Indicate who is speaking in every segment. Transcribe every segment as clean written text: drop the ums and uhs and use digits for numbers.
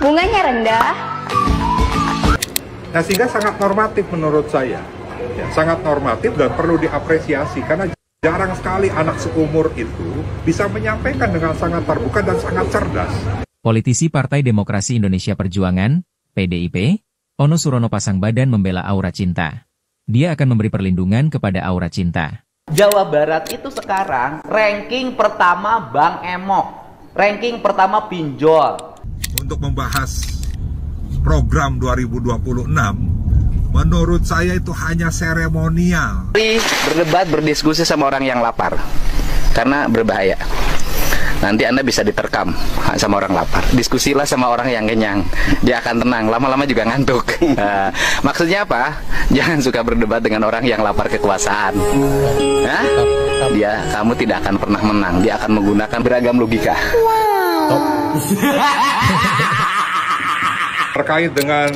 Speaker 1: bunganya rendah.
Speaker 2: Nah, sehingga sangat normatif menurut saya. Ya, sangat normatif dan perlu diapresiasi karena jarang sekali anak seumur itu bisa menyampaikan dengan sangat terbuka dan sangat cerdas.
Speaker 3: Politisi Partai Demokrasi Indonesia Perjuangan, PDIP, Ono Surono pasang badan membela Aura Cinta. Dia akan memberi perlindungan kepada Aura Cinta.
Speaker 4: Jawa Barat itu sekarang ranking pertama Bang Emok, ranking pertama pinjol.
Speaker 2: Untuk membahas program 2026, menurut saya itu hanya seremonial.
Speaker 4: Berdebat, berdiskusi sama orang yang lapar, karena berbahaya. Nanti Anda bisa diterkam sama orang lapar. Diskusilah sama orang yang kenyang, dia akan tenang, lama-lama juga ngantuk. Maksudnya apa? Jangan suka berdebat dengan orang yang lapar kekuasaan. Kamu tidak akan pernah menang. Dia akan menggunakan beragam logika.
Speaker 2: Terkait dengan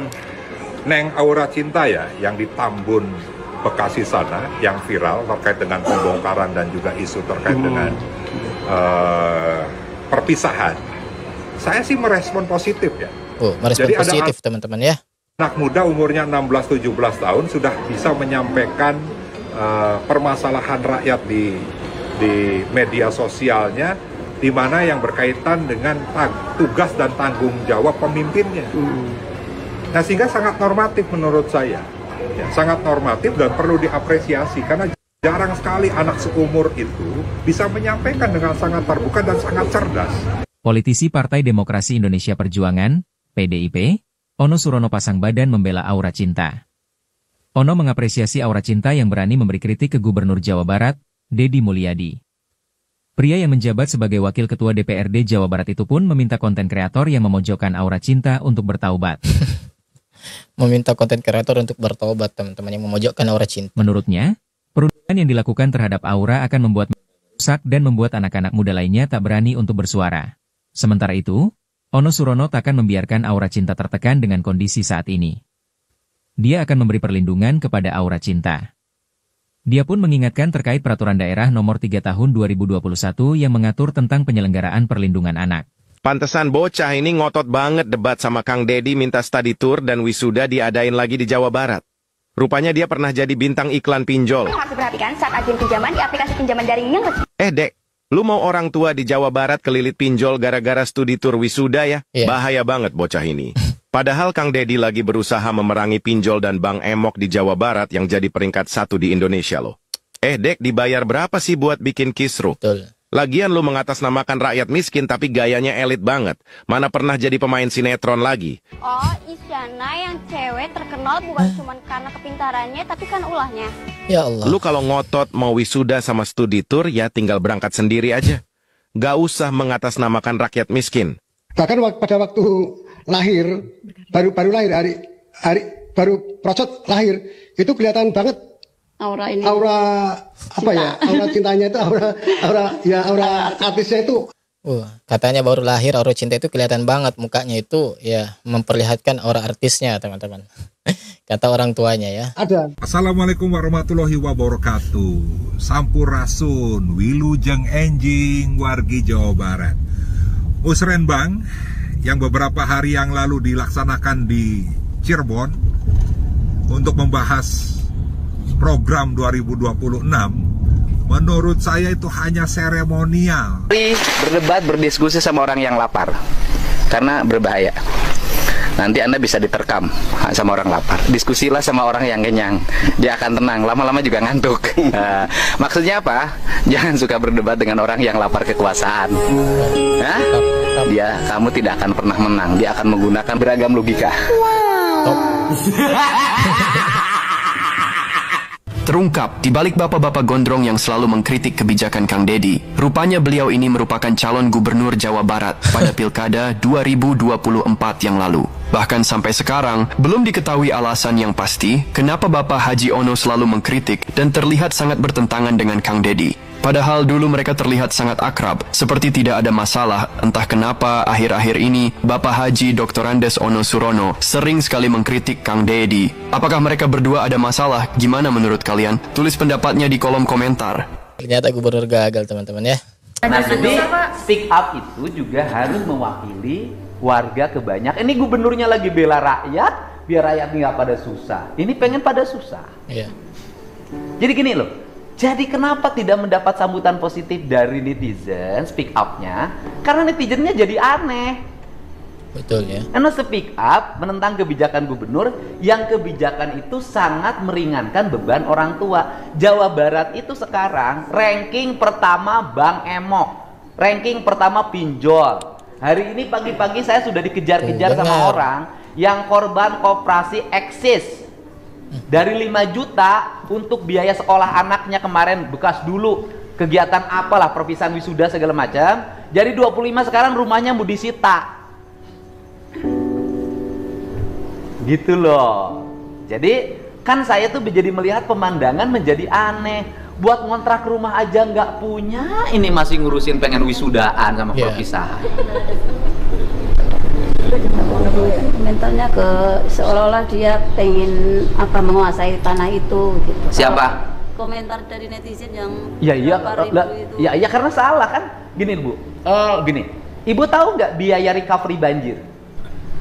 Speaker 2: Neng Aura Cinta ya, yang di Tambun, Bekasi sana, yang viral terkait dengan pembongkaran dan juga isu terkait dengan perpisahan. Saya sih merespon positif ya.
Speaker 5: Merespon jadi positif teman-teman ya.
Speaker 2: Anak muda umurnya 16-17 tahun sudah bisa menyampaikan permasalahan rakyat di media sosialnya, di mana yang berkaitan dengan tugas dan tanggung jawab pemimpinnya. Nah, sehingga sangat normatif menurut saya. Ya, sangat normatif dan perlu diapresiasi karena jarang sekali anak seumur itu bisa menyampaikan dengan sangat terbuka dan sangat cerdas.
Speaker 3: Politisi Partai Demokrasi Indonesia Perjuangan, PDIP, Ono Surono pasang badan membela Aura Cinta. Ono mengapresiasi Aura Cinta yang berani memberi kritik ke Gubernur Jawa Barat, Deddy Mulyadi. Pria yang menjabat sebagai Wakil Ketua DPRD Jawa Barat itu pun meminta konten kreator yang memojokkan Aura Cinta untuk bertaubat.
Speaker 5: Meminta konten kreator untuk bertaubat, teman-teman, yang memojokkan Aura Cinta.
Speaker 3: Menurutnya, perundungan yang dilakukan terhadap Aura akan membuat rusak dan membuat anak-anak muda lainnya tak berani untuk bersuara. Sementara itu, Ono Surono takkan membiarkan Aura Cinta tertekan dengan kondisi saat ini. Dia akan memberi perlindungan kepada Aura Cinta. Dia pun mengingatkan terkait Peraturan Daerah Nomor 3 Tahun 2021 yang mengatur tentang penyelenggaraan perlindungan anak.
Speaker 6: Pantesan bocah ini ngotot banget debat sama Kang Deddy minta study tour dan wisuda diadain lagi di Jawa Barat. Rupanya dia pernah jadi bintang iklan pinjol.
Speaker 1: Harus diperhatikan saat agen pinjaman di aplikasi pinjaman daring yang resmi.
Speaker 6: Dek, lu mau orang tua di Jawa Barat kelilit pinjol gara-gara studi tour wisuda ya? Yeah. Bahaya banget bocah ini. Padahal Kang Deddy lagi berusaha memerangi pinjol dan Bang Emok di Jawa Barat yang jadi peringkat 1 di Indonesia loh. Dek, dibayar berapa sih buat bikin kisruh?
Speaker 5: Betul.
Speaker 6: Lagian lu mengatasnamakan rakyat miskin tapi gayanya elit banget. Mana pernah jadi pemain sinetron lagi?
Speaker 1: Oh, Isyana yang cewek terkenal bukan cuma karena kepintarannya, tapi kan ulahnya.
Speaker 5: Ya Allah.
Speaker 6: Lu kalau ngotot mau wisuda sama studi tour ya tinggal berangkat sendiri aja. Gak usah mengatasnamakan rakyat miskin.
Speaker 7: Bahkan pada waktu lahir, baru lahir baru procot lahir, itu kelihatan banget
Speaker 1: Aura ini.
Speaker 7: Aura apa ya? Aura cintanya itu aura artisnya itu.
Speaker 5: Katanya baru lahir Aura Cinta itu kelihatan banget mukanya itu ya memperlihatkan aura artisnya, teman-teman. Kata orang tuanya ya.
Speaker 7: Ada.
Speaker 2: Assalamualaikum warahmatullahi wabarakatuh. Sampurasun, wilujeng enjing wargi Jawa Barat. Musrenbang yang beberapa hari yang lalu dilaksanakan di Cirebon untuk membahas program 2026, menurut saya itu hanya seremonial.
Speaker 4: Berdebat, berdiskusi sama orang yang lapar, karena berbahaya. Nanti Anda bisa diterkam sama orang lapar. Diskusilah sama orang yang kenyang, dia akan tenang, lama-lama juga ngantuk. Maksudnya apa? Jangan suka berdebat dengan orang yang lapar kekuasaan. Kamu tidak akan pernah menang. Dia akan menggunakan beragam logika.
Speaker 8: Terungkap, di balik bapak-bapak gondrong yang selalu mengkritik kebijakan Kang Deddy, rupanya beliau ini merupakan calon gubernur Jawa Barat pada Pilkada 2024 yang lalu. Bahkan sampai sekarang, belum diketahui alasan yang pasti kenapa Bapak Haji Ono selalu mengkritik dan terlihat sangat bertentangan dengan Kang Deddy. Padahal dulu mereka terlihat sangat akrab, seperti tidak ada masalah. Entah kenapa akhir-akhir ini Bapak Haji Dr. Andes Ono Surono sering sekali mengkritik Kang Deddy. Apakah mereka berdua ada masalah? Gimana menurut kalian? Tulis pendapatnya di kolom komentar.
Speaker 5: Ternyata gubernur gagal, teman-teman ya.
Speaker 4: Nah, jadi speak up itu juga harus mewakili
Speaker 9: warga kebanyakan. Ini gubernurnya lagi bela rakyat, biar rakyat nggak pada susah. Ini pengen pada susah.
Speaker 5: Iya.
Speaker 9: Jadi gini loh. Jadi kenapa tidak mendapat sambutan positif dari netizen speak up-nya? Karena netizennya jadi aneh.
Speaker 5: Betul ya.
Speaker 9: Karena speak up menentang kebijakan gubernur yang kebijakan itu sangat meringankan beban orang tua. Jawa Barat itu sekarang ranking pertama Bang Emok, ranking pertama pinjol. Hari ini pagi-pagi saya sudah dikejar-kejar sama orang yang korban koperasi eksis. Dari 5 juta untuk biaya sekolah anaknya kemarin, bekas dulu kegiatan apalah, perpisahan wisuda segala macam. Jadi 25 sekarang rumahnya mau disita. Gitu loh. Jadi kan saya tuh jadi melihat pemandangan menjadi aneh. Buat ngontrak rumah aja nggak punya, ini masih ngurusin pengen wisudaan sama perpisahan.
Speaker 10: Komentarnya ke seolah-olah dia pengen menguasai tanah itu gitu.
Speaker 9: Siapa?
Speaker 10: Komentar dari netizen yang
Speaker 9: iya karena salah kan. Gini Bu, gini, Ibu tahu nggak biaya recovery banjir?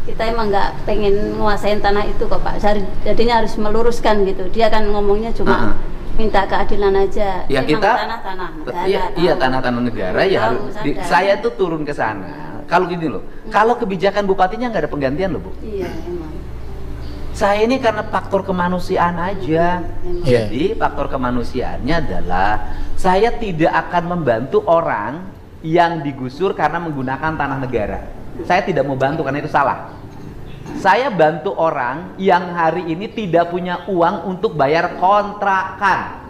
Speaker 10: Kita emang nggak pengen nguasain tanah itu kok Pak. Jadinya harus meluruskan gitu. Dia kan ngomongnya cuma minta keadilan aja.
Speaker 9: Ya kita
Speaker 10: tanah negara.
Speaker 9: Iya tanah-tanah negara ya. Saya tuh turun ke sana. Kalau gini loh, kalau kebijakan bupatinya nggak ada penggantian loh Bu.
Speaker 10: Iya emang.
Speaker 9: Saya ini karena faktor kemanusiaan aja. Jadi faktor kemanusiaannya adalah saya tidak akan membantu orang yang digusur karena menggunakan tanah negara. Saya tidak mau bantu karena itu salah. Saya bantu orang yang hari ini tidak punya uang untuk bayar kontrakan.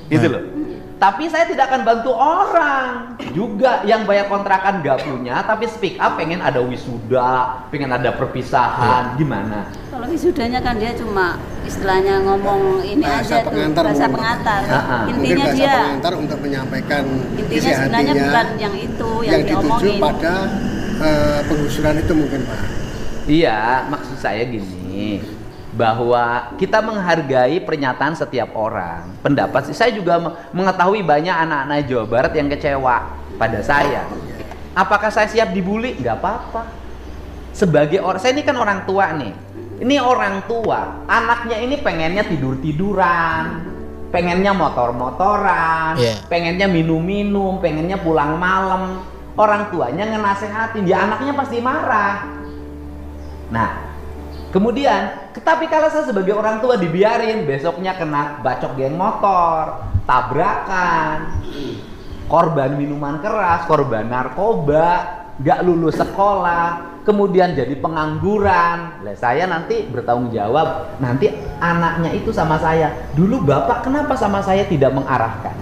Speaker 9: Gitu loh. Tapi saya tidak akan bantu orang juga yang bayar kontrakan gak punya, tapi speak up pengen ada wisuda, pengen ada perpisahan, gimana?
Speaker 10: Kalau wisudanya kan dia cuma istilahnya ngomong ini
Speaker 7: bahasa
Speaker 10: aja
Speaker 7: pengantar,
Speaker 10: tuh, bahasa pengantar.
Speaker 7: mungkin
Speaker 10: Intinya
Speaker 7: bahasa
Speaker 10: dia
Speaker 7: pengantar untuk menyampaikan
Speaker 10: intinya sebenarnya bukan yang itu yang
Speaker 7: dituju
Speaker 10: diomongin.
Speaker 7: pada penggusuran itu mungkin Pak.
Speaker 9: Iya, maksud saya gini, bahwa kita menghargai pernyataan setiap orang, pendapat. Saya juga mengetahui banyak anak-anak Jawa Barat yang kecewa pada saya. Apakah saya siap dibully? Nggak apa-apa. Sebagai orang, saya ini kan orang tua nih. Ini orang tua, anaknya ini pengennya tidur-tiduran, pengennya motor-motoran, pengennya minum-minum, pengennya pulang malam. Orang tuanya ngenasehatin, ya anaknya pasti marah. Nah, kemudian, tapi kalau saya sebagai orang tua dibiarin, besoknya kena bacok geng motor, tabrakan, korban minuman keras, korban narkoba, gak lulus sekolah, kemudian jadi pengangguran. Lah saya nanti bertanggung jawab, nanti anaknya itu sama saya. Dulu bapak kenapa sama saya tidak mengarahkan?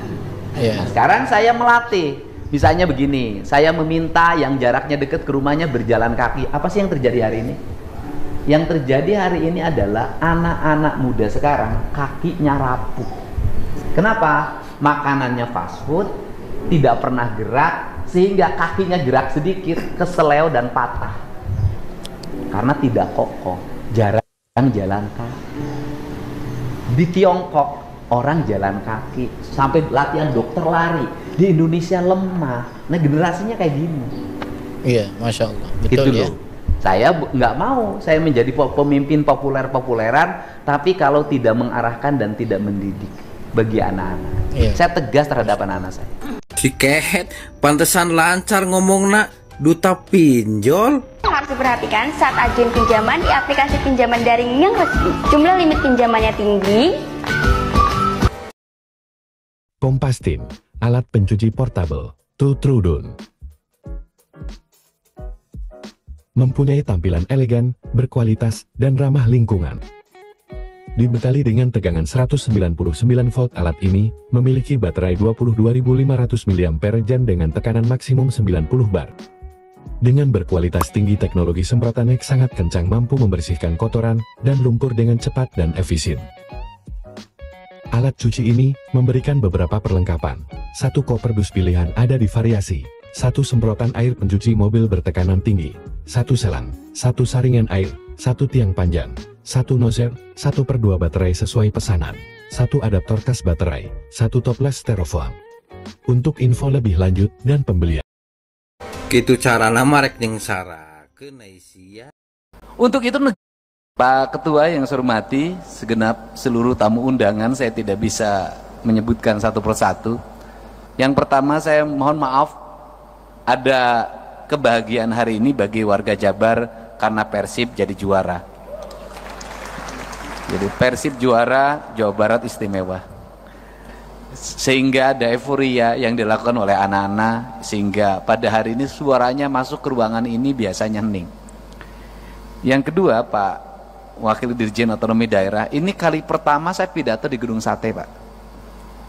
Speaker 9: Nah, sekarang saya melatih. Misalnya begini, saya meminta yang jaraknya dekat ke rumahnya berjalan kaki. Apa sih yang terjadi hari ini? Yang terjadi hari ini adalah anak-anak muda sekarang kakinya rapuh. Kenapa? Makanannya fast food, tidak pernah gerak, sehingga kakinya gerak sedikit, keseleo dan patah. Karena tidak kokoh, jarang jalan kaki. Di Tiongkok, orang jalan kaki, sampai latihan dokter lari. Di Indonesia lemah. Nah generasinya kayak gini.
Speaker 5: Iya, Masya Allah. Betul
Speaker 9: gitu
Speaker 5: ya.
Speaker 9: Loh. Saya nggak mau saya menjadi pemimpin populer-populeran, tapi kalau tidak mengarahkan dan tidak mendidik bagi anak-anak. Saya tegas terhadap anak-anak saya.
Speaker 11: Si Kehet, pantesan lancar ngomongna duta pinjol.
Speaker 1: Harus diperhatikan saat ajuin pinjaman di aplikasi pinjaman daring yang resmi. Jumlah limit pinjamannya tinggi.
Speaker 12: Kompastin, alat pencuci portable, Trudun. Mempunyai tampilan elegan, berkualitas, dan ramah lingkungan. Dibekali dengan tegangan 199 volt, alat ini memiliki baterai 22.500 mAh dengan tekanan maksimum 90 bar. Dengan berkualitas tinggi, teknologi semprotan X sangat kencang, mampu membersihkan kotoran dan lumpur dengan cepat dan efisien. Alat cuci ini memberikan beberapa perlengkapan. 1 koper dus pilihan ada di variasi. 1 semprotan air pencuci mobil bertekanan tinggi. 1 selang. 1 saringan air. 1 tiang panjang. 1 nozzle. 1/2 baterai sesuai pesanan. 1 adaptor tas baterai. 1 toples styrofoam. Untuk info lebih lanjut dan pembelian.
Speaker 11: Gitu cara nama rek jeung Sarah.
Speaker 9: Untuk itu, Pak Ketua yang saya hormati, segenap seluruh tamu undangan, saya tidak bisa menyebutkan satu persatu. Yang pertama, saya mohon maaf, ada kebahagiaan hari ini bagi warga Jabar karena Persib jadi juara. Jadi Persib juara, Jawa Barat istimewa. Sehingga ada euforia yang dilakukan oleh anak-anak, sehingga pada hari ini suaranya masuk ke ruangan ini biasanya hening. Yang kedua, Pak Wakil Dirjen Otonomi Daerah, ini kali pertama saya pidato di Gedung Sate, Pak.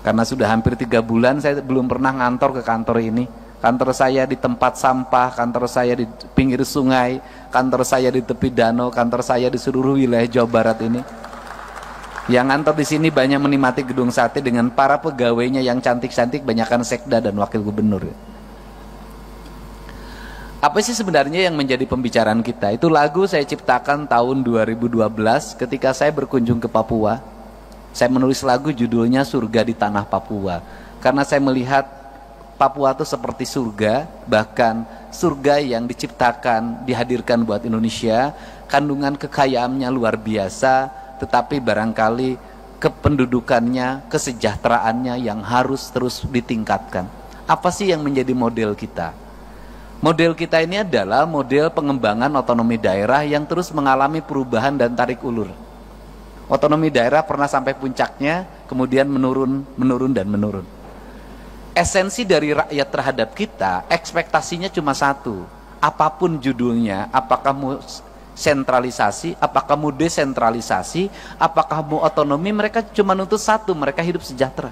Speaker 9: Karena sudah hampir 3 bulan saya belum pernah ngantor ke kantor ini. Kantor saya di tempat sampah, kantor saya di pinggir sungai, kantor saya di tepi danau, kantor saya di seluruh wilayah Jawa Barat ini. Yang ngantor di sini banyak menikmati Gedung Sate dengan para pegawainya yang cantik-cantik, banyakkan sekda dan wakil gubernur. Apa sih sebenarnya yang menjadi pembicaraan kita? Itu lagu saya ciptakan tahun 2012 ketika saya berkunjung ke Papua. Saya menulis lagu judulnya Surga di Tanah Papua. Karena saya melihat Papua itu seperti surga, bahkan surga yang diciptakan, dihadirkan buat Indonesia, kandungan kekayaannya luar biasa, tetapi barangkali kependudukannya, kesejahteraannya yang harus terus ditingkatkan. Apa sih yang menjadi model kita? Model kita ini adalah model pengembangan otonomi daerah yang terus mengalami perubahan dan tarik ulur. Otonomi daerah pernah sampai puncaknya, kemudian menurun, dan menurun. Esensi dari rakyat terhadap kita, ekspektasinya cuma satu. Apapun judulnya, apakah mau sentralisasi, apakah mau desentralisasi, apakah mau otonomi, mereka cuma nuntut satu, mereka hidup sejahtera.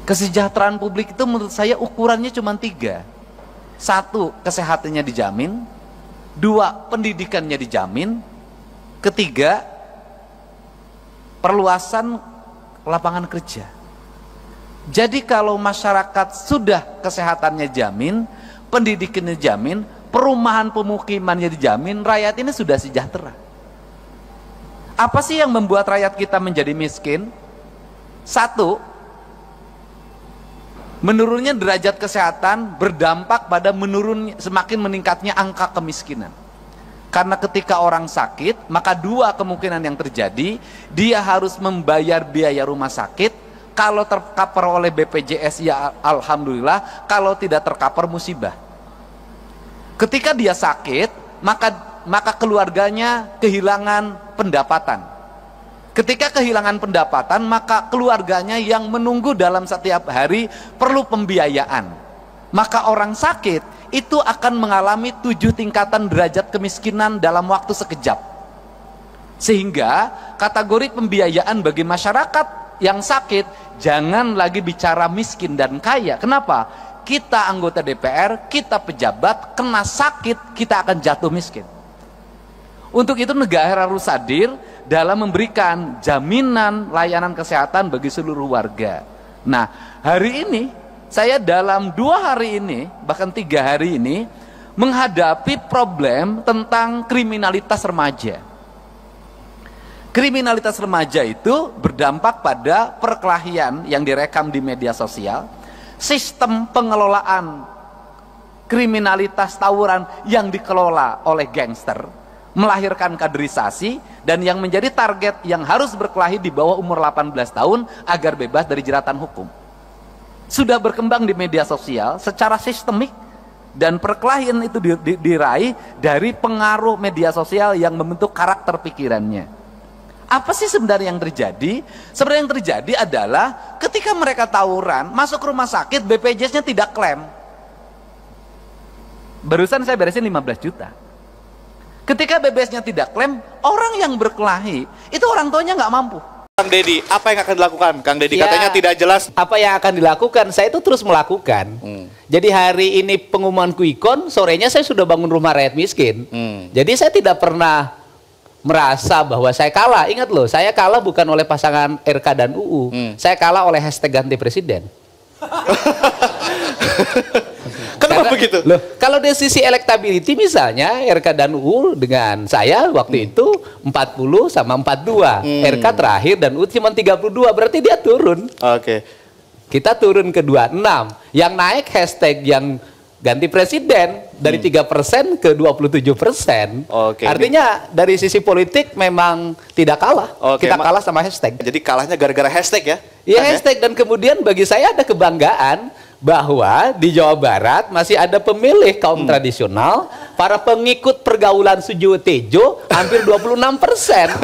Speaker 9: Kesejahteraan publik itu menurut saya ukurannya cuma 3. 1, kesehatannya dijamin. 2, pendidikannya dijamin. 3, perluasan lapangan kerja. Jadi kalau masyarakat sudah kesehatannya jamin, pendidikannya jamin, perumahan pemukimannya dijamin, rakyat ini sudah sejahtera. Apa sih yang membuat rakyat kita menjadi miskin? 1, menurunnya derajat kesehatan berdampak pada semakin meningkatnya angka kemiskinan. Karena ketika orang sakit, maka 2 kemungkinan yang terjadi, dia harus membayar biaya rumah sakit. Kalau tercover oleh BPJS, ya alhamdulillah. Kalau tidak tercover, musibah. Ketika dia sakit, maka keluarganya kehilangan pendapatan. Ketika kehilangan pendapatan, maka keluarganya yang menunggu dalam setiap hari perlu pembiayaan. Maka orang sakit itu akan mengalami 7 tingkatan derajat kemiskinan dalam waktu sekejap. Sehingga kategori pembiayaan bagi masyarakat yang sakit, jangan lagi bicara miskin dan kaya. Kenapa? Kita anggota DPR, kita pejabat, kena sakit, kita akan jatuh miskin. Untuk itu negara harus hadir dalam memberikan jaminan layanan kesehatan bagi seluruh warga. Nah, hari ini saya dalam 2 hari ini, bahkan 3 hari ini, menghadapi problem tentang kriminalitas remaja. Kriminalitas remaja itu berdampak pada perkelahian yang direkam di media sosial, sistem pengelolaan kriminalitas tawuran yang dikelola oleh gangster, melahirkan kaderisasi, dan yang menjadi target yang harus berkelahi di bawah umur 18 tahun agar bebas dari jeratan hukum. Sudah berkembang di media sosial secara sistemik, dan perkelahian itu diraih dari pengaruh media sosial yang membentuk karakter pikirannya. Apa sih sebenarnya yang terjadi? Sebenarnya yang terjadi adalah ketika mereka tawuran, masuk rumah sakit, BPJS-nya tidak klaim. Barusan saya beresin 15 juta. Ketika BPJS-nya tidak klaim, orang yang berkelahi itu orang tuanya nggak mampu.
Speaker 13: Kang Deddy, apa yang akan dilakukan? Kang Deddy katanya tidak jelas.
Speaker 9: Apa yang akan dilakukan? Saya itu terus melakukan. Jadi hari ini pengumuman quick count, sorenya saya sudah bangun rumah rakyat miskin. Jadi saya tidak pernah merasa bahwa saya kalah. Ingat loh, saya kalah bukan oleh pasangan RK dan UU. Saya kalah oleh hashtag ganti presiden.
Speaker 13: Kenapa begitu?
Speaker 9: Loh, kalau dari sisi elektability misalnya RK dan UU dengan saya waktu itu 40 sama 42. RK terakhir dan UU cuma 32, berarti dia turun.
Speaker 13: Oke.
Speaker 9: Kita turun ke 26. Yang naik hashtag yang ganti presiden dari 3% ke 27%.
Speaker 13: Oke,
Speaker 9: Artinya dari sisi politik memang tidak kalah.
Speaker 13: Oke,
Speaker 9: Kita kalah sama hashtag.
Speaker 13: Jadi kalahnya gara-gara hashtag ya?
Speaker 9: Iya,
Speaker 13: Kan ya?
Speaker 9: hashtag. Dan kemudian bagi saya ada kebanggaan bahwa di Jawa Barat masih ada pemilih kaum tradisional, para pengikut pergaulan Sujiwo Tejo hampir 26%.